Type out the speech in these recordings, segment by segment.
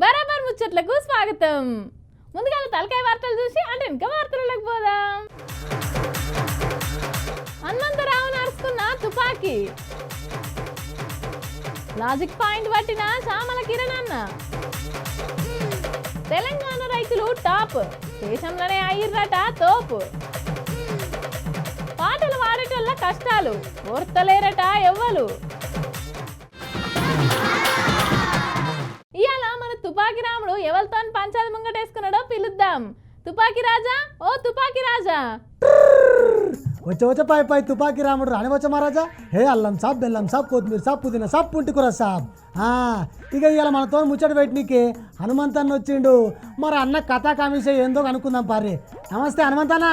బరాబర్ ముచ్చట్లకు స్వాగతం. ముందుగా తలకాయ వార్తలు చూసి అంటే ఇంకా వార్తలకు పోదాం. హనుమంతరావు నడుచుకున్న తుపాకీ, లాజిక్ పాయింట్ పట్టిన చామల కిరణ్ అన్న. తెలంగాణ రైతులు టాప్, దేశంలోనే అయ్యిర్రట తోపు. పాటలు వాడేటోళ్ళ కష్టాలు ఓర్తలేరట ఎవ్వలు. ఇవాళ మన తుపాకి రాముడు ఎవరితో పంచాది ముంగటేసుకున్నాడో పిలుద్దాం. తుపాకి రాజా, ఓ తుపాకి రాజా. వచ్చే పై తుపాకి రాముడు రానివచ్చ మహారాజా. హే అల్లం సాబ్, బెల్లం సాబ్, కొత్తిమీర సాబ్, పుదీనా సాబ్, పుంటికూర సాబ్. ఇక ఇవాళ మనతో ముచ్చట పెట్టినీకి హనుమంతన్న వచ్చిండు. మరి అన్న కథా కామిష ఏందో కనుక్కుందాం పారి. నమస్తే హనుమంతన్న.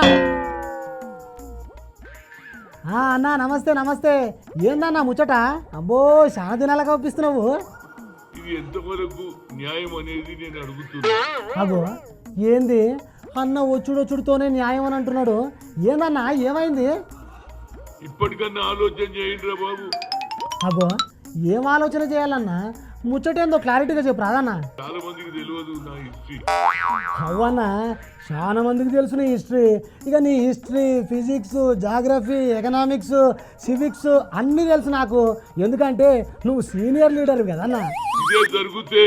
అన్న నమస్తే నమస్తే. ఏందన్నా ముచ్చట? అబ్బో చాలా దినాలుగా ఒప్పిస్తున్నావు. ఇది ఎంతవరకు న్యాయం అనేది నేను అడుగుతున్నా. అగో ఏంది అన్న వచ్చుడొచ్చుడుతోనే న్యాయం అని అంటున్నాడు. ఏందన్నా ఏమైంది? ఇప్పటికన్నా ఆలోచన చేయండి రా బాబు. అగో ఏం ఆలోచన చేయాలన్నా? ముచ్చటేందో క్లారిటీగా చెప్పు రాదన్నా. చాలా మందికి తెలియదు నా హిస్టరీ. అవ్వన్నా చాలా మందికి తెలుసు నీ హిస్టరీ. ఇక నీ history, physics, geography, economics, civics అన్నీ తెలుసు నాకు. ఎందుకంటే నువ్వు సీనియర్ లీడర్ కదన్నా. ఇదే జరిగితే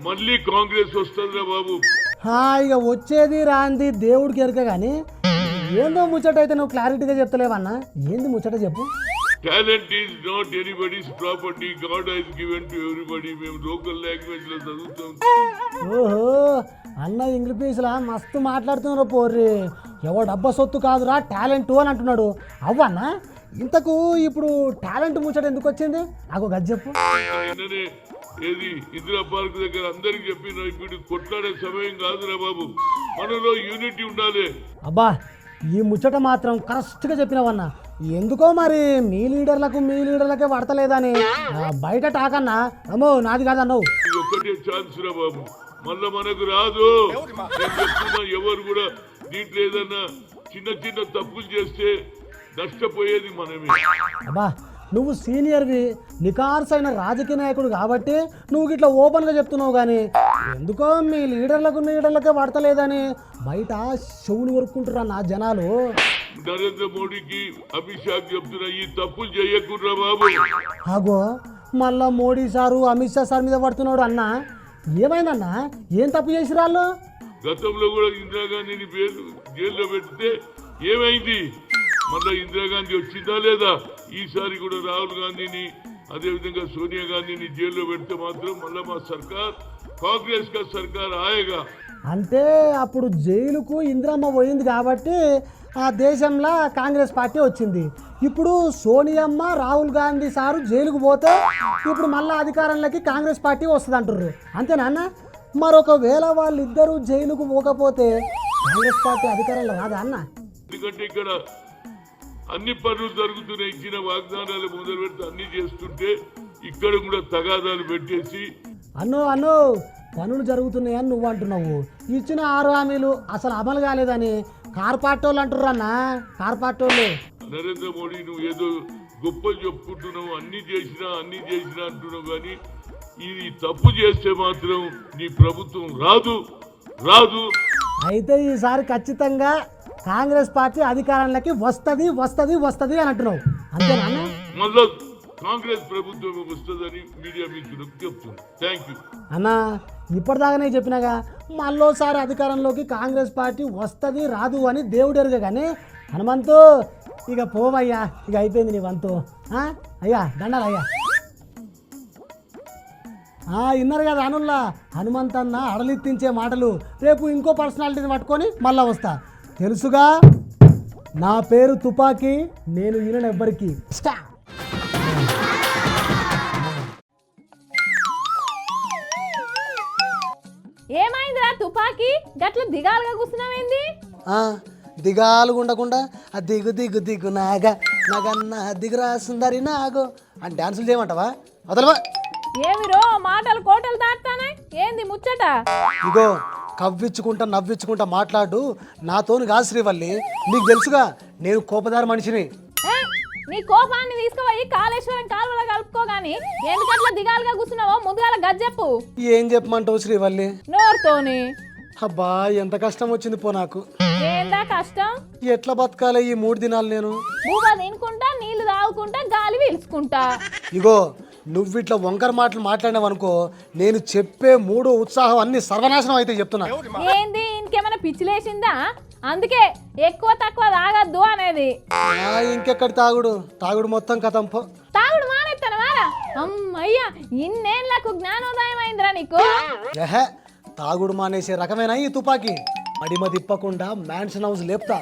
మళ్ళీ కాంగ్రెస్ వస్తుందిరా బాబు. ఇక వచ్చేది రాంది దేవుడికి ఎరక కానీ ఏందో ముచ్చట అయితే నువ్వు క్లారిటీగా చెప్తలేవన్నా. ఏంది ముచ్చట చెప్పు. Talent is not anybody's property, God has given to everybody. మేము లోకల్ లాంగ్వేజ్ లో చదువుతాం. ఓహో అన్న ఇంగ్లీష్ లా మస్తు మాట్లాడుతున్నారు పోర్రి. ఎవో డబ్బా సొత్తు కాదురా టాలెంట్ అని అంటున్నాడు. అవ్వన్నా ఇంతకు ఇప్పుడు టాలెంట్ ముచ్చట ఎందుకు వచ్చింది? నాకు గది చెప్పు. నిన్ననే ఏది ఇందిరా పార్క్ దగ్గర అందరికి చెప్పిన ఇప్పుడు కొట్లాడే సమయం కాదురా బాబు. మనలో యూనిటీ ఉండాలి. అబ్బా ఈ ముచ్చట మాత్రం కరెక్ట్గా చెప్పినావన్నా. ఎందుకో మరి మీ లీడర్లకే పడతలేదని బయట టాకన్నా. అమ్మో నాది కాదన్నావు. ఇది ఒక్కటే ఛాన్స్ రా బాబు, మళ్ళా మనకు రాదు. నేను చెప్తున్నా, ఎవరు కూడా దీంట్లో ఏదన్నా చిన్న చిన్న తప్పులు చేస్తే నష్టపోయేది మనమే. అబ్బా నువ్వు సీనియర్వి, నికార్సైన రాజకీయ నాయకుడు కాబట్టి నువ్వు ఇట్లా ఓపెన్గా చెప్తున్నావు. కానీ ఎందుకో మీ లీడర్లకే పడతలేదని బయట చెవులు కొరుక్కుంటురా నా జనాలు. నరేంద్ర మోడీకి, అమిత్ షాకి చెప్తున్నా, ఈ తప్పులు చేయకుర్రా బాబు. అగో మళ్ళా మోడీ సారు, అమిత్ షా సార్ మీద పడుతున్నాడు అన్న. ఏమైందన్నా? ఏం తప్పు చేసి రాళ్ళు? గతంలో కూడా ఇందిరాగాంధీని జైల్లో పెడితే ఏమైంది? మళ్ళా ఇందిరాగాంధీ వచ్చిందా లేదా? ఈసారి కూడా రాహుల్ గాంధీని, అదేవిధంగా సోనియా గాంధీని జైల్లో పెడితే మాత్రం మళ్ళా మా సర్కార్, కాంగ్రెస్ కా సర్కార్ ఆయేగా. అంటే అప్పుడు జైలుకు ఇందిరమ్మ పోయింది కాబట్టి ఆ దేశంలో కాంగ్రెస్ పార్టీ వచ్చింది. ఇప్పుడు సోనియమ్మ, రాహుల్ గాంధీ సారు జైలుకు పోతే ఇప్పుడు మళ్ళీ అధికారంలోకి కాంగ్రెస్ పార్టీ వస్తుంది అంటుర్రు. అంతేనా? మరొకవేళ వాళ్ళిద్దరూ జైలుకు పోకపోతే కాంగ్రెస్ పార్టీ అధికారంలో రాదా అన్న? ఎందుకంటే ఇక్కడ అన్ని పనులు జరుగుతున్నాయి. ఇచ్చిన వాగ్దానాలు మొదలు పెడితే అన్ని చేస్తుంటే ఇక్కడ కూడా తగాదాలు పెట్టేసి అన్నో పనులు జరుగుతున్నాయని నువ్వు అంటున్నావు. ఇచ్చిన 6 హామీలు అసలు అమలు కాలేదని కార్పాటోళ్ళు అంటుర్రు అన్న. కార్పాటోళ్ళు నరేంద్ర మోడీ నువ్వు ఏదో గొప్పలు చెప్పుకుంటున్నావు, అన్ని చేసినా అంటున్నావు. కానీ ఇది తప్పు చేస్తే మాత్రం నీ ప్రభుత్వం రాదు. అయితే ఈసారి ఖచ్చితంగా కాంగ్రెస్ పార్టీ అధికారంలోకి వస్తుంది అని అంటున్నావు. అంతేనా? మళ్ళా కాంగ్రెస్ ప్రభుత్వం వస్తుందని మీడియా మిత్రులకు చెప్తున్నాను. థ్యాంక్ యూ అన్నా. ఇప్పటిదాకానే చెప్పినాగా మళ్ళోసారి అధికారంలోకి కాంగ్రెస్ పార్టీ వస్తుంది రాదు అని దేవుడు ఎరుగ. కానీ హనుమంతు ఇక పోవయ్యా, ఇక అయిపోయింది నీ వంతు. అయ్యా దండాలయ్యా. విన్నారు కదా అనుల్లా, హనుమంతన్న అడలిత్తించే మాటలు. రేపు ఇంకో పర్సనాలిటీని పట్టుకొని మళ్ళా వస్తా. తెలుసుగా నా పేరు తుపాకీ, నేను ఈయనెవ్వరికి. ఏమైందిరా తుపాకీ, గట్ల దిగాలుగా కూర్చున్నావేంది? దిగాలుగా ఉండకుండా ఆ దిగు నాగన్న దిగురా సుందరి నాగో అని డాన్సులు చేయమంటావా? వదలవా? ఏమిరో మాటలు కోటలు దాటుతానే, ఏంది ముచ్చట? ఇగో కవ్వించుకుంటా నవ్వించుకుంటా మాట్లాడు. నాతోని కాదు శ్రీవల్లి, నీకు తెలుసుగా నేను కోపదార మనిషిని. ఏ, నీ కోపాన్ని తీసుకుపోయి కాళేశ్వరం కాలువలో కలుపుకో గాని ఎందుకట్లా దిగాలుగా కూర్చున్నావో ముందుగాల గజ్జెప్పు. ఏం చెప్పమంటావు శ్రీవల్లి? నోరుతోని. అబ్బా ఎంత కష్టం వచ్చింది పో నాకు. ఏందా కష్టం? ఎట్లా బతకాలి ఈ 3 దినాలు నేను? బూబ తినుకుంటా నీళ్లు తాగుకుంటా గాలి పీల్చుకుంటా. ఇగో నువ్వు ఇట్లా వంకర మాటలు మాట్లాడినావనుకో, నేను చెప్పే 3 ఉత్సాహం అన్ని సర్వనాశనం అయితే చెప్తున్నా. ఏంది ఇంకేమైనా పిచ్చిలేసిందా? అందుకే ఎక్కువ తక్కువ తాగద్దు అనేది. ఇంకెక్కడి తాగుడు మొత్తం కథం పో. తాగుడు మానేస్తాను వారా? అమ్మయ్యా, ఇన్నేళ్లకు జ్ఞానోదయం అయిందిరా నీకు. ఏహే, తాగుడు మానేసే రకమేనా ఈ తుపాకీ? మడిమ తిప్పకుండా మ్యాన్షన్ హౌస్ లేపుతా.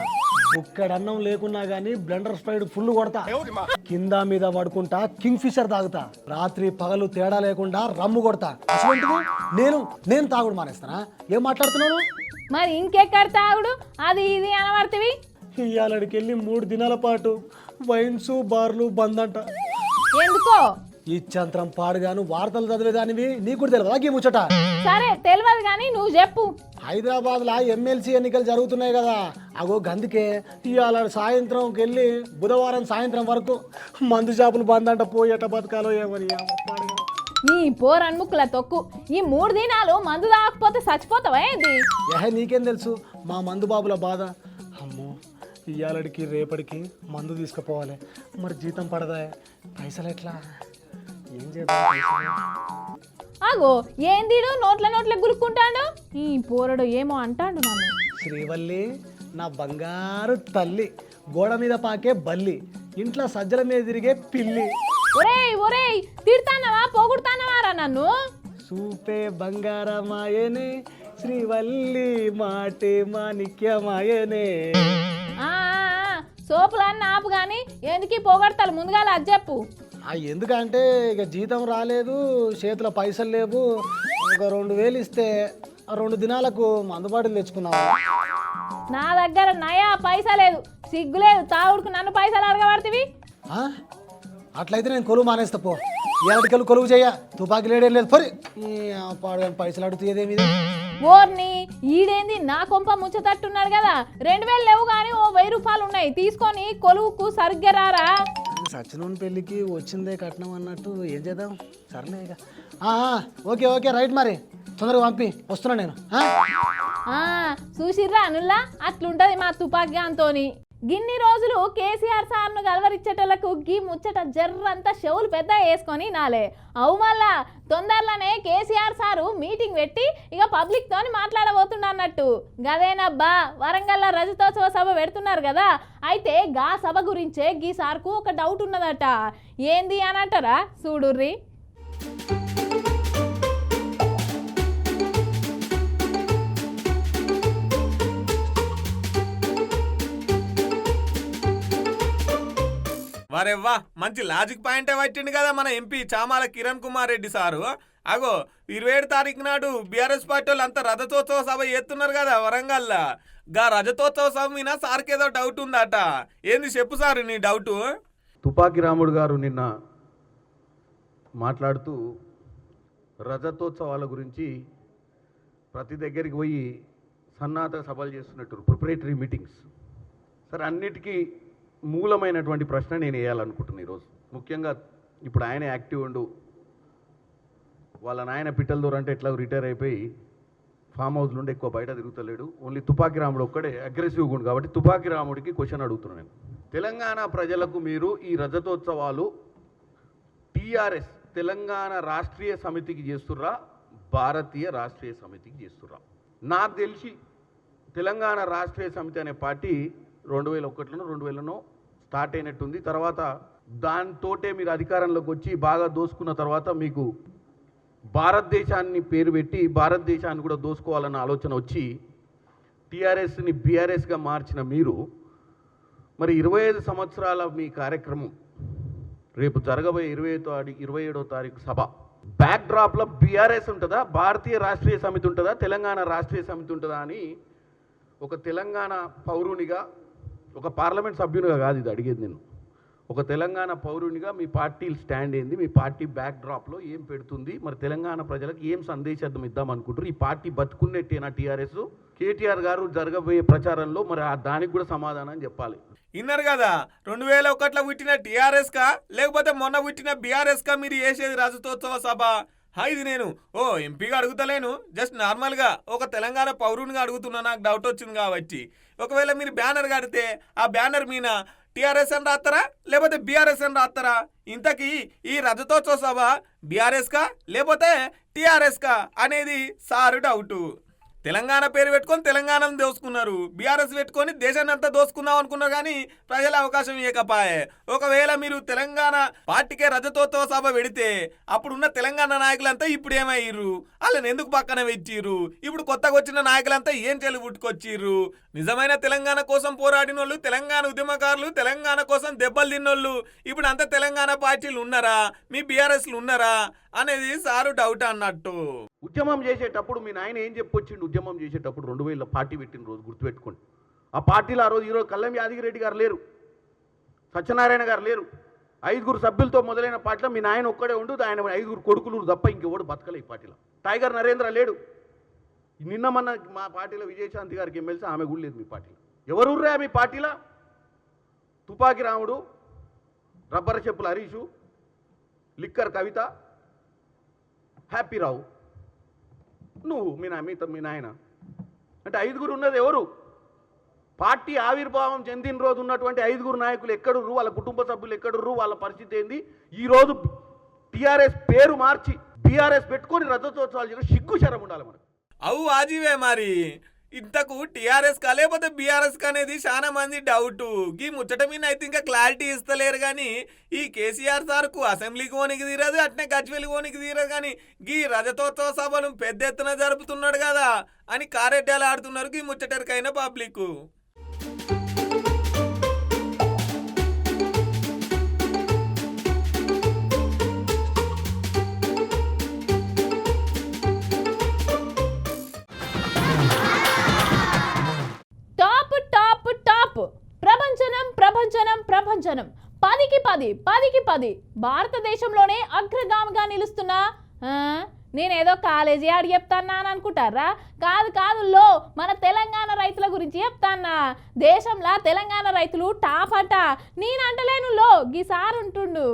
బుక్కడన్నం లేకున్నా గానీ బ్లెండర్ స్ప్రైడ్ ఫుల్ కొడతా. కింద మీద పడుకుంటా కింగ్ ఫిషర్ తాగుతా. రాత్రి పగలు తేడా లేకుండా రమ్ము కొడతా. అసలు నేను తాగుడు మానేస్తానా? ఏం మాట్లాడుతున్నాను? మరి ఇంకెక్కడ తాగుడు? అది ఇది అనబడుతుంది. ఇయ్యాలడికి వెళ్ళి 3 దినాల పాటు వైన్స్ బార్లు బంద్ అంట. ఎందుకో? ఇచ్చంతరం పాడుగాను వార్తలు చదివేదానివి నీకు కూడా తెలియదా ఈ ముచ్చట? సరే తెలియదు కానీ నువ్వు చెప్పు. హైదరాబాద్ లా ఎమ్మెల్సీ ఎన్నికలు జరుగుతున్నాయి కదా, అగో గందుకే ఇవాళ సాయంత్రంకి వెళ్ళి బుధవారం సాయంత్రం వరకు మందు షాపులు బంద్ అంట. పోయేట బతకాలో ఏమని. నీ పోరన్ముక్కుల తొక్కు. ఈ 3 దినాలు మందు తాగకపోతే చచ్చిపోతావా ఏంది? నీకేం తెలుసు మా మందు బాబుల బాధ. అమ్మో, ఇవాళకి రేపటికి మందు తీసుకుపోవాలి. మరి జీతం పడదా? పైసలు ఎట్లా? ఏం చేద్దాం? ఆగో ఏందిడు నోట్ల గురుక్కుంటాడు? ఈ పోరడు ఏమో అంటాడు నన్ను. శ్రీవల్లి నా బంగారు తల్లి, గోడ మీద పాకే బల్లి, ఇంట్లో సజ్జల మీద తిరిగే పిల్లి. ఒరేయ్ తిడతానవా పోగొడతానవారా నన్ను? సూపే బంగారమాయనే శ్రీవల్లి, మాటే మాణిక్యమాయనే. సోపులన్నీ ఆపు గాని ఎందుకు పోగొడతారు? ముందుగా అది చెప్పు. ఎందుకంటే ఇక జీతం రాలేదు, చేతిలో పైసలు లేవు. ఒక 2000 ఇస్తే 2 దినాలకు మందుబాటులు తెచ్చుకున్నావు. నా దగ్గర నయా పైసా లేదు, సిగ్గులేదు. తాగుడుకు నన్ను పైసలు అడగబడుతుంది. అట్లయితే నేను కొలువు మానేస్తా పో. ఏడాదికెళ్ళి కొలువు చేయ, తుపాకీ లేడేం లేదు. పరి పాడు పైసలు అడుగుతుంది. ఓర్ని ఈడేంది నా కొంప ముచ్చతట్టున్నాడు కదా. 2000 లేవు కానీ ఓ 1000 రూపాయలు ఉన్నాయి, తీసుకొని కొలువుకు సరిగ్గా రారా. సచినోని పెళ్ళికి వచ్చిందే కట్నం అన్నట్టు ఏం చేద్దాం? సర్లే ఇక. ఓకే రైట్, మరి తొందరగా పంపి వస్తున్నా నేను. చూసిర్రా అనుల్లా, అట్లుంటది మా తుపాకీ అంతోని. గిన్ని రోజులు కేసీఆర్ సార్ను గలవరిచ్చేటోళ్లకు గీ ముచ్చట జర్రంతా చెవులు పెద్ద వేసుకొని నాలే. అవు మళ్ళా తొందరలోనే కేసీఆర్ సారు మీటింగ్ పెట్టి ఇక పబ్లిక్ తోని మాట్లాడబోతుండ అన్నట్టు. గదేనబ్బా, వరంగల్లో రజతోత్సవ సభ పెడుతున్నారు కదా, అయితే గా సభ గురించే గీ సార్కు ఒక డౌట్ ఉన్నదట. ఏంది అని అంటారా? చూడుర్రి. మరెవ్వా, మంచి లాజిక్ పాయింటే పట్టిండు కదా మన ఎంపీ చామాల కిరణ్ కుమార్ రెడ్డి సారు. అగో 27 తారీఖు నాడు బీఆర్ఎస్ పార్టీ వాళ్ళు అంతా రజతోత్సవ సభ చేస్తున్నారు కదా వరంగల్లా. గా రజతోత్సవ సభ మీద సార్కి ఏదో డౌట్ ఉందట. ఏంది చెప్పు సార్ నీ డౌటు? తుపాకి రాముడు గారు నిన్న మాట్లాడుతూ రజతోత్సవాల గురించి ప్రతి దగ్గరికి పోయి సన్నాహక సభలు చేస్తున్నట్టు ప్రిపరేటరీ మీటింగ్స్. సరే, అన్నిటికీ మూలమైనటువంటి ప్రశ్న నేను వేయాలనుకుంటున్నాను ఈరోజు. ముఖ్యంగా ఇప్పుడు ఆయన యాక్టివ్ ఉండు, వాళ్ళ నాయన పిట్టల దూరం అంటే ఎట్లా రిటైర్ అయిపోయి ఫామ్ హౌస్ నుండి ఎక్కువ బయట తిరుగుతలేడు. ఓన్లీ తుపాకి రాముడు ఒక్కడే అగ్రెసివ్గా ఉండు. కాబట్టి తుపాకి రాముడికి క్వశ్చన్ అడుగుతున్నాను నేను. తెలంగాణ ప్రజలకు మీరు ఈ రజతోత్సవాలు టీఆర్ఎస్ తెలంగాణ రాష్ట్రీయ సమితికి చేస్తుర్రా, భారతీయ రాష్ట్రీయ సమితికి చేస్తుర్రా? నాకు తెలిసి తెలంగాణ రాష్ట్రీయ సమితి అనే పార్టీ 2001లోనో 2000లోనో స్టార్ట్ అయినట్టుంది. తర్వాత దాంతోటే మీరు అధికారంలోకి వచ్చి బాగా దోసుకున్న తర్వాత మీకు భారతదేశాన్ని పేరు పెట్టి భారతదేశాన్ని కూడా దోసుకోవాలన్న ఆలోచన వచ్చి టీఆర్ఎస్ని బీఆర్ఎస్గా మార్చిన మీరు మరి 25 సంవత్సరాల మీ కార్యక్రమం రేపు జరగబోయే 27వ తారీఖు సభ బ్యాక్డ్రాప్లో బీఆర్ఎస్ ఉంటుందా, భారతీయ రాష్ట్రీయ సమితి ఉంటుందా, తెలంగాణ రాష్ట్రీయ సమితి ఉంటుందా అని ఒక తెలంగాణ పౌరునిగా, ఒక పార్లమెంట్ సభ్యునిగా కాదు ఇది అడిగేది నేను, ఒక తెలంగాణ పౌరునిగా మీ పార్టీ స్టాండ్ ఏంది, మీ పార్టీ బ్యాక్ డ్రాప్లో ఏం పెడుతుంది, మరి తెలంగాణ ప్రజలకు ఏం సందేశం ఇద్దాం అనుకుంటారు? ఈ పార్టీ బతుకున్నట్టేనా టీఆర్ఎస్? కేటీఆర్ గారు జరగబోయే ప్రచారంలో మరి దానికి కూడా సమాధానం చెప్పాలి. విన్నారు కదా, 2001లో పుట్టిన టీఆర్ఎస్ కా లేకపోతే మొన్న పుట్టిన బీఆర్ఎస్ కా మీరు చేసేది రజతోత్సవ సభ? ఇది నేను ఎంపీగా అడుగుతలేను, జస్ట్ నార్మల్గా ఒక తెలంగాణ పౌరునిగా అడుగుతున్నా, నాకు డౌట్ వచ్చింది కాబట్టి. ఒకవేళ మీరు బ్యానర్ కడితే ఆ బ్యానర్ మీద టీఆర్ఎస్ అని రాస్తారా లేకపోతే బీఆర్ఎస్ అని రాస్తారా? ఇంతకీ ఈ రజతోత్సవ సభ బీఆర్ఎస్ కా లేకపోతే టీఆర్ఎస్ కా అనేది సారు డౌటు. తెలంగాణ పేరు పెట్టుకొని తెలంగాణను దోసుకున్నారు, బీఆర్ఎస్ పెట్టుకొని దేశాన్ని అంతా దోసుకుందాం అనుకున్నారు, కానీ ప్రజల అవకాశం ఇవ్వకపాయే. ఒకవేళ మీరు తెలంగాణ పార్టీకే రజతోత్సవ సభ పెడితే అప్పుడున్న తెలంగాణ నాయకులంతా ఇప్పుడు ఏమయ్యారు? వాళ్ళని ఎందుకు పక్కన పెట్టిర్రు? ఇప్పుడు కొత్తగా వచ్చిన నాయకులంతా ఏం చెలు పుట్టుకొచ్చిర్రు? నిజమైన తెలంగాణ కోసం పోరాడిన వాళ్ళు, తెలంగాణ ఉద్యమకారులు, తెలంగాణ కోసం దెబ్బలు తిన్నోళ్ళు ఇప్పుడు అంతా తెలంగాణ పార్టీలు ఉన్నారా, మీ బీఆర్ఎస్లు ఉన్నారా అనేది సారు డౌట్ అన్నట్టు. ఉద్యమం చేసేటప్పుడు మీ నాయన ఏం చెప్పొచ్చిండు? ఉద్యమం చేసేటప్పుడు 2000 పార్టీ పెట్టిన రోజు గుర్తుపెట్టుకోండి. ఆ పార్టీలో ఆ రోజు ఈరోజు కల్లం యాదగిరెడ్డి గారు లేరు, సత్యనారాయణ గారు లేరు. 5 సభ్యులతో మొదలైన పార్టీలో మీ నాయన ఒక్కడే ఉండు, ఆయన 5 కొడుకులు తప్ప ఇంకెవడు బతకలే ఈ పార్టీలో. టైగర్ నరేంద్ర లేడు. నిన్న మొన్న మా పార్టీలో విజయశాంతి గారికి ఎమ్మెల్సీ, ఆమె కూడా లేదు మీ పార్టీలో. ఎవరు రా మీ పార్టీలో? తుపాకి రాముడు, రబ్బర్ చెప్పుల హరీషు, లిక్కర్ కవిత, హ్యాపీ రావు, నువ్వు మీ నాయన అంటే 5 ఉన్నది ఎవరు? పార్టీ ఆవిర్భావం చెందిన రోజు ఉన్నటువంటి 5 నాయకులు ఎక్కడుర్రు? వాళ్ళ కుటుంబ సభ్యులు ఎక్కడుర్రు? వాళ్ళ పరిస్థితి ఏంది? ఈరోజు టీఆర్ఎస్ పేరు మార్చి బీఆర్ఎస్ పెట్టుకొని రజతోత్సవాలు చేయడం సిగ్గు శరం ఉండాలి మనకు. ఆజీవే మరి. ఇంతకు టీఆర్ఎస్ కా లేకపోతే బీఆర్ఎస్ కా అనేది చాలా మంది డౌట్. ఈ ముచ్చట మీద అయితే ఇంకా క్లారిటీ ఇస్తలేరు, కానీ ఈ కేసీఆర్ సార్కు అసెంబ్లీకి పోనికి తీరదు, అట్నే గజ్వేల్ పోనికి తీరదు, కానీ ఈ రజతోత్సవ సభను పెద్ద ఎత్తున జరుపుతున్నాడు కదా అని కారెడ్డాలు ఆడుతున్నారు ఈ ముచ్చటరికైన పబ్లిక్. ప్రపంచనం 10కి 10 భారతదేశంలోనే అగ్రగామిగా నిలుస్తున్నా. నేనేదో కాలేజీ ఆడి చెప్తానా అని అనుకుంటారా? కాదు మన తెలంగాణ రైతుల గురించి చెప్తానా. దేశంలో తెలంగాణ రైతులు టాప్ అట. నేనంటలేను గీసారి ఉంటుండు.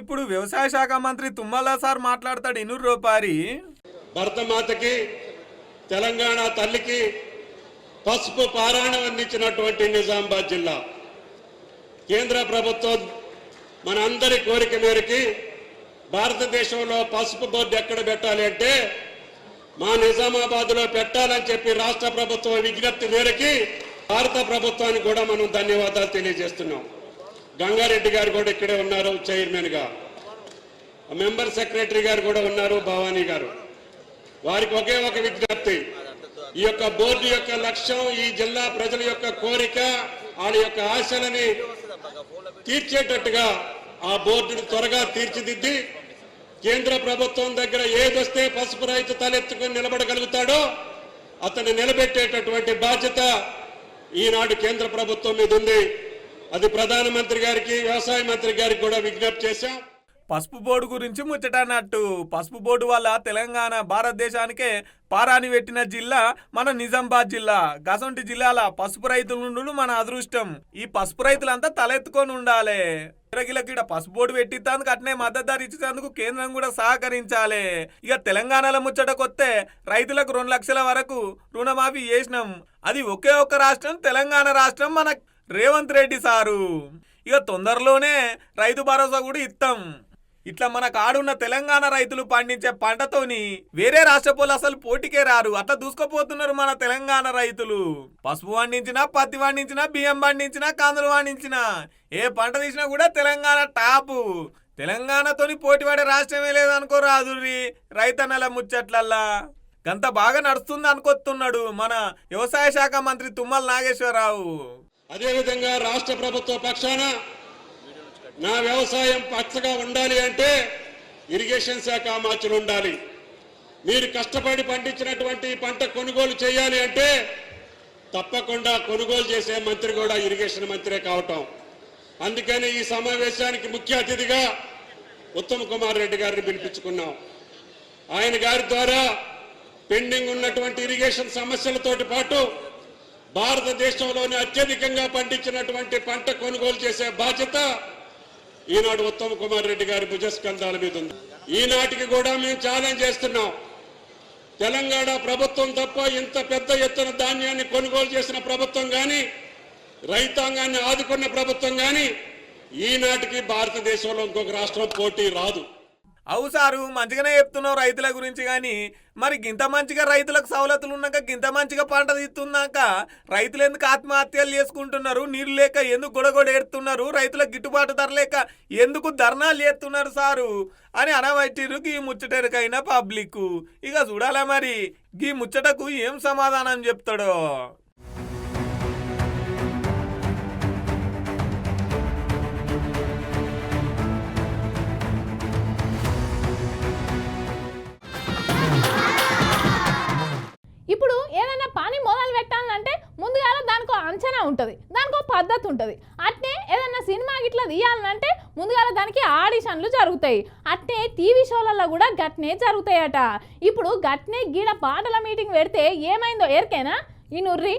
ఇప్పుడు వ్యవసాయ శాఖ మంత్రి తుమ్మల సార్ మాట్లాడతాడు. ఇనూరు రూపారి. భరతమాతకి తెలంగాణ తల్లికి పసుపు పారాయణం అందించినటువంటి నిజామాబాద్ జిల్లా కేంద్ర ప్రభుత్వం మన అందరి కోరిక మేరకి భారతదేశంలో పసుపు బోర్డు ఎక్కడ పెట్టాలి అంటే మా నిజామాబాద్లో పెట్టాలని చెప్పి రాష్ట్ర ప్రభుత్వం విజ్ఞప్తి మేరకి భారత ప్రభుత్వానికి కూడా మనం ధన్యవాదాలు తెలియజేస్తున్నాం. గంగారెడ్డి గారు కూడా ఇక్కడే ఉన్నారు చైర్మన్ గా, మెంబర్ సెక్రటరీ గారు కూడా ఉన్నారు భవానీ గారు. వారికి ఒకే ఒక విజ్ఞప్తి, ఈ యొక్క బోర్డు యొక్క లక్ష్యం ఈ జిల్లా ప్రజల యొక్క కోరిక, వాళ్ళ యొక్క ఆశలని తీర్చేటట్టుగా ఆ బోర్డును త్వరగా తీర్చిదిద్ది కేంద్ర ప్రభుత్వం దగ్గర ఏదొస్తే పసుపు రైతు తలెత్తుకొని నిలబడగలుగుతాడో అతన్ని నిలబెట్టేటటువంటి బాధ్యత ఈనాడు కేంద్ర ప్రభుత్వం మీద ఉంది. అది ప్రధానమంత్రి గారికి వ్యవసాయ మంత్రి గారికి కూడా విజ్ఞప్తి చేశాం. పసుపు బోర్డు గురించి ముచ్చటన్నట్టు. పసుపు బోర్డు వల్ల తెలంగాణ భారతదేశానికే పారాని పెట్టిన జిల్లా మన నిజామాబాద్ జిల్లా. గసంటి జిల్లాల పసుపు రైతులు మన అదృష్టం. ఈ పసుపు రైతులంతా తలెత్తుకొని ఉండాలి. గిడ పసుపు బోర్డు పెట్టించేందుకు అట్నే మద్దతు ధర ఇచ్చేందుకు కేంద్రం కూడా సహకరించాలి. ఇక తెలంగాణలో ముచ్చటకొస్తే రైతులకు 2 లక్షల వరకు రుణమాఫీ చేసినాం. అది ఒకే ఒక్క రాష్ట్రం, తెలంగాణ రాష్ట్రం. మన రేవంత్ రెడ్డి సారు ఇక తొందరలోనే రైతు భరోసా కూడా ఇస్తాం. ఇట్లా మన కాడున్న తెలంగాణ రైతులు పండించే పంటతోని వేరే రాష్ట్రపోలు అసలు పోటీకే రారు. అట్లా దూసుకుపోతున్నారు మన తెలంగాణ రైతులు. పసుపు పండించినా, పత్తి పండించినా, బియ్యం పండించినా, కందులు పండించినా, ఏ పంట తీసినా కూడా తెలంగాణ టాపు. తెలంగాణతోని పోటీ పడే రాష్ట్రమే లేదనుకోరాదు రైతన్నల ముచ్చట్లల్లా. గంత బాగా నడుస్తుంది అనుకొస్తున్నాడు మన వ్యవసాయ శాఖ మంత్రి తుమ్మల నాగేశ్వరరావు. అదేవిధంగా రాష్ట్ర ప్రభుత్వ పక్షాన నా వ్యవసాయం పచ్చగా ఉండాలి అంటే ఇరిగేషన్ శాఖ మంత్రులు ఉండాలి. మీరు కష్టపడి పండించినటువంటి పంట కొనుగోలు చేయాలి అంటే తప్పకుండా కొనుగోలు చేసే మంత్రి కూడా ఇరిగేషన్ మంత్రే కావటం. అందుకని ఈ సమావేశానికి ముఖ్య అతిథిగా ఉత్తమ్ కుమార్ రెడ్డి గారిని పిలిపించుకున్నాం. ఆయన గారి ద్వారా పెండింగ్ ఉన్నటువంటి ఇరిగేషన్ సమస్యలతోటి పాటు భారతదేశంలోనే అత్యధికంగా పండించినటువంటి పంట కొనుగోలు చేసే బాధ్యత ఈనాడు ఉత్తమ్ కుమార్ రెడ్డి గారి భుజస్కంధాల మీద ఉంది. ఈనాటికి కూడా మేము ఛాలెంజ్ చేస్తున్నాం. తెలంగాణ ప్రభుత్వం తప్ప ఇంత పెద్ద ఎత్తున ధాన్యాన్ని కొనుగోలు చేసిన ప్రభుత్వం కానీ, రైతాంగాన్ని ఆదుకున్న ప్రభుత్వం కానీ ఈనాటికి భారతదేశంలో ఇంకొక రాష్ట్రం పోటీ రాదు. అవు సారు, మంచిగానే చెప్తున్నావు రైతుల గురించి. కానీ మరి గింత మంచిగా రైతులకు సవలతులు ఉన్నాక, గింత మంచిగా పంట తీస్తున్నాక రైతులు ఎందుకు ఆత్మహత్యలు చేసుకుంటున్నారు? నీళ్ళు లేక ఎందుకు గొడగొడ ఏడుతున్నారు? రైతులకు గిట్టుబాటు ధర లేక ఎందుకు ధర్నాలు చేస్తున్నారు సారు అని అనబట్టిరు గీ ముచ్చటకైనా పబ్లిక్. ఇక చూడాలా మరి గీ ముచ్చటకు ఏం సమాధానం చెప్తాడో. ఇప్పుడు ఏదైనా పని మొదలు పెట్టాలంటే ముందుగా దానికో అంచనా ఉంటుంది, దానికో పద్ధతి ఉంటుంది. అట్నే ఏదైనా సినిమా గిట్లా తీయాలంటే ముందుగా దానికి ఆడిషన్లు జరుగుతాయి. అట్నే టీవీ షోలలో కూడా గట్నే జరుగుతాయట. ఇప్పుడు గట్నే గీడ పాటల మీటింగ్ పెడితే ఏమైందో ఎరికేనా ఈ నుర్రి?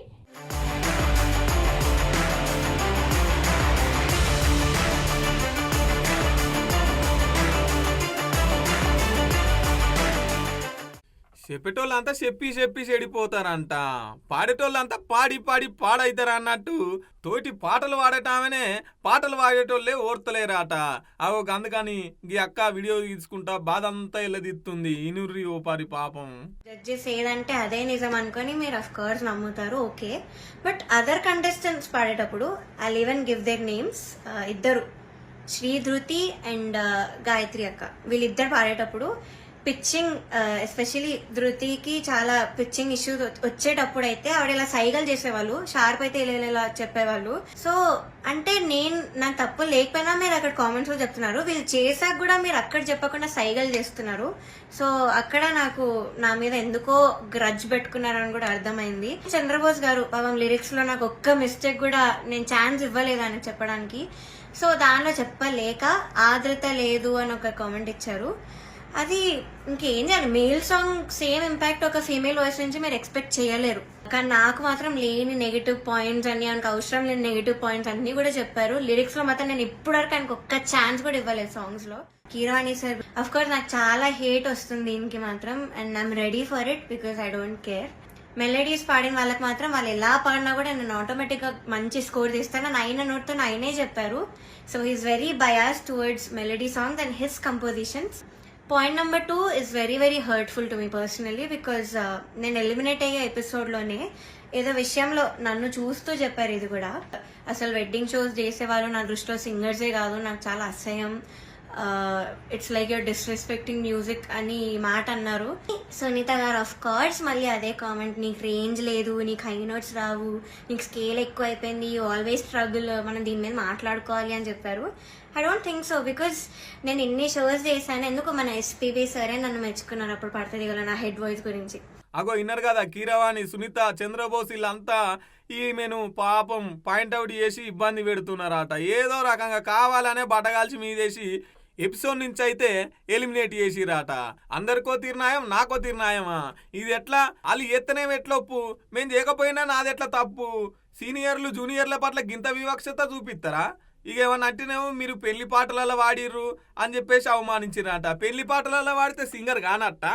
చెప్పేటోళ్ళంతా చెప్పి చెడిపోతారంట, పాడేటోళ్ళంతా పాడి పాడైతారు అన్నట్టు తోటి పాటలు పాడటామనే పాటలు పాడేటోళ్ళే ఓర్తలేరాట. అవో అందుకని ఈ అక్క వీడియో తీసుకుంటా బాధ అంతా ఎల్లదిస్తుంది. ఇనుర్రి ఓ పారి పాపం. జడ్జెస్ ఏదంటే అదే నిజం అనుకొని మీరు అఫ్ కోర్స్ నమ్ముతారు, ఓకే. బట్ అదర్ కంటెస్టెంట్స్ పాడేటప్పుడు I even give their names. ఇద్దరు, శ్రీ ధృతి అండ్ గాయత్రి అక్క, వీళ్ళిద్దరు పాడేటప్పుడు పిచ్చింగ్, ఎస్పెషలీ ధృతికి చాలా పిచ్చింగ్ ఇష్యూస్ వచ్చేటప్పుడు అయితే ఆవిడ ఇలా సైగలు చేసేవాళ్ళు, షార్ప్ అయితే ఇలా చెప్పేవాళ్ళు. సో అంటే నాకు తప్పు లేకపోయినా మీరు అక్కడ కామెంట్స్ లో చెప్తున్నారు, వీళ్ళు చేశాక కూడా మీరు అక్కడ చెప్పకుండా సైగలు చేస్తున్నారు. సో అక్కడ నాకు నా మీద ఎందుకో గ్రడ్జ్ పెట్టుకున్నారని కూడా అర్థమైంది. చంద్రబోస్ గారు పాపం లిరిక్స్ లో నాకు ఒక్క మిస్టేక్ కూడా నేను ఛాన్స్ ఇవ్వలేదు అని చెప్పడానికి. సో దానిలో చెప్పలేక ఆదృత లేదు అని ఒక కామెంట్ ఇచ్చారు. అది ఇంకేం చేయాలి, మేల్ సాంగ్ సేమ్ ఇంపాక్ట్ ఒక ఫీమేల్ వాయిస్ నుంచి మీరు ఎక్స్పెక్ట్ చేయలేరు. కానీ నాకు మాత్రం లేని నెగిటివ్ పాయింట్స్ అన్ని, ఆయనకు అవసరం లేని నెగిటివ్ పాయింట్స్ అన్ని కూడా చెప్పారు. లిరిక్స్ లో మాత్రం నేను ఇప్పటివరకు ఆయనకు ఒక్క ఛాన్స్ కూడా ఇవ్వలేదు సాంగ్స్ లో. కీరవాణి సార్ అఫ్ కోర్స్ నాకు చాలా హేట్ వస్తుంది దీనికి మాత్రం, and I'm ready for it because I don't care. Melodies పాడిన వాళ్ళకి మాత్రం వాళ్ళు ఎలా పాడినా కూడా నేను ఆటోమేటిక్ గా మంచి స్కోర్ తీస్తాను అని ఆయన నోట్తో ఆయనే చెప్పారు. So he's very bias towards melody songs and his compositions. Point number 2 is very very hurtful to me personally because నేను ఎలిమినేట్ అయ్యే ఎపిసోడ్లోనే ఏదో విషయంలో నన్ను చూస్తూ చెప్పారు. ఇది కూడా అసలు వెడ్డింగ్ షోస్ చేసేవాళ్ళు నా దృష్టిలో సింగర్సే కాదు, నాకు చాలా అసహ్యం, it's like you're disrespecting music అని మాట అన్నారు. సునీత గారు ఆఫ్ కోర్స్ మళ్ళీ అదే కామెంట్, నీకు రేంజ్ లేదు, నీకు హై నోట్స్ రావు, నీకు స్కేల్ ఎక్కువ అయిపోయింది, యూ ఆల్వేస్ స్ట్రగుల్, మనం దీని మీద మాట్లాడుకోవాలి అని చెప్పారు. I don't think so because నేను ఎన్ని షోస్ చేశాను, ఎందుకు మన ఎస్పీబీ సరే నన్ను మెచ్చుకున్నారు అప్పుడు పడుతుంది కదా నా హెడ్ వాయిస్ గురించి. అగో ఇన్నారు కదా కీరవాణి, సునీత, చంద్రబోస్ వీళ్ళంతా ఈమెను పాపం పాయింట్అవుట్ చేసి ఇబ్బంది పెడుతున్నారట. ఏదో రకంగా కావాలనే బట్టగాల్చి మీదేసి ఎపిసోడ్ నుంచి అయితే ఎలిమినేట్ చేసిరాట. అందరికో తీర్నాయం, నాకో తీర్నాయమా? ఇది ఎట్లా? వాళ్ళు ఎత్తనేం ఎట్లొప్పు, మేము చేయకపోయినా నాదెట్లా తప్పు? సీనియర్లు జూనియర్ల పట్ల గింత వివక్షత చూపిస్తారా? ఇక ఏమన్నా అంటేనేమో మీరు పెళ్లి పాటలలో వాడిర్రు అని చెప్పేసి అవమానించిరట. పెళ్లి పాటలలో వాడితే సింగర్ కానట్ట.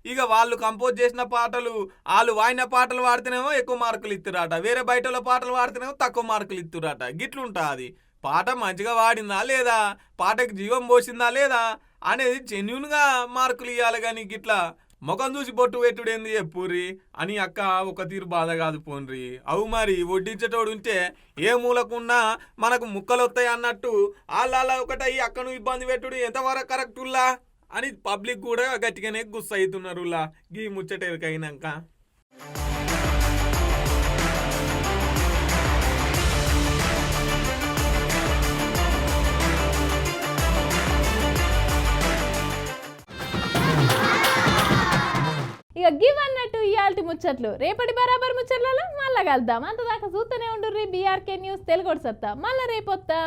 ఇక వాళ్ళు కంపోజ్ చేసిన పాటలు, వాళ్ళు వాడిన పాటలు వాడితేనేమో ఎక్కువ మార్కులు ఇస్తురాట, వేరే బయటల పాటలు వాడితేనేమో తక్కువ మార్కులు ఇస్తురాట. గిట్లుంటుంది. పాట మంచిగా వాడిందా లేదా, పాటకి జీవం పోసిందా లేదా అనేది జెన్యున్గా మార్కులు ఇవ్వాలి. కానీ గిట్లా ముఖం చూసి బొట్టు పెట్టుడేంది చెప్పుర్రి అని అక్క ఒక తీరు బాధ కాదు పోన్రి. అవు మరి వడ్డించేటోడు ఉంటే ఏ మూలకున్నా మనకు ముక్కలు వస్తాయి అన్నట్టు వాళ్ళ ఒకటయ్యి అక్కను ఇబ్బంది పెట్టుడు ఎంతవరకు కరెక్టుల్లా అని పబ్లిక్ కూడా గట్టిగానే గుస్స అవుతున్నారు గీ ముచ్చటెరికైనాక. ఇక గివ్ అన్నట్టు ఇయాల్టి ముచ్చట్లు రేపటి బరాబర్ ముచ్చట్లలో మళ్ళా కలుద్దాం. అంతదాకా చూస్తూనే ఉండుర్రి బీఆర్కే న్యూస్ తెలుగు సత్తా. మళ్ళా రేపొత్తా.